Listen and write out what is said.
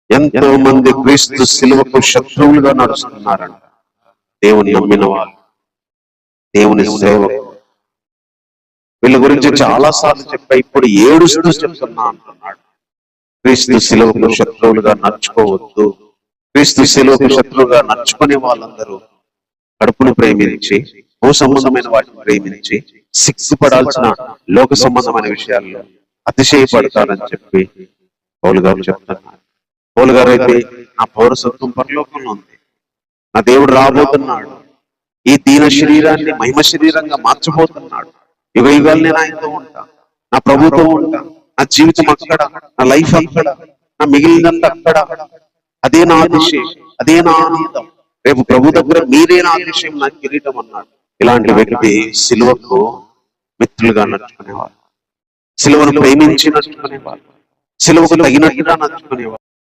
ఎంతో మంది క్రీస్తు శిలువకు శత్రువులుగా నడుస్తున్నారంట. దేవుని నమ్మిన వాళ్ళు, దేవుని సేవకు. వీళ్ళ గురించి చాలా సార్లు చెప్పా, ఇప్పుడు ఏడుస్తూ చెప్తున్నా అంటున్నాడు. క్రీస్తు శిలువకు శత్రువులుగా నడుచుకోవద్దు. క్రీస్తు శిలువకు శత్రువుగా నడుచుకునే వాళ్ళందరూ కడుపును ప్రేమించి, భూ సంబంధమైన వాటిని ప్రేమించి, సిగ్గుపడాల్సిన లోక సంబంధమైన విషయాల్లో అతిశయపడతారని చెప్పి పౌలు గారు చెప్తున్నారు. పౌలు గారు అయితే, నా పౌరసత్వం పరలోకంలో ఉంది, నా దేవుడు రాబోతున్నాడు, ఈ దీన శరీరాన్ని మహిమ శరీరంగా మార్చబోతున్నాడు, యుగ యుగాలు నేను ఆయనతో ఉంటా, నా ప్రభుతో ఉంటా, నా జీవితం అక్కడ, నా లైఫ్ అక్కడ, నా మిగిలినంత అక్కడ. అదే నా అతిశయం, అదే నా ఆనందం. రేపు ప్రభు దగ్గర మీరే నా అతిశయం, నా కిరీటం అన్నాడు. ఇలాంటి వ్యక్తి సిలువకు మిత్రులుగా నడుచుకునేవాడు, సిలువను ప్రేమించి నడుచుకునేవాడు, సిలువకు తగినట్టుగా నడుచుకునేవాడు.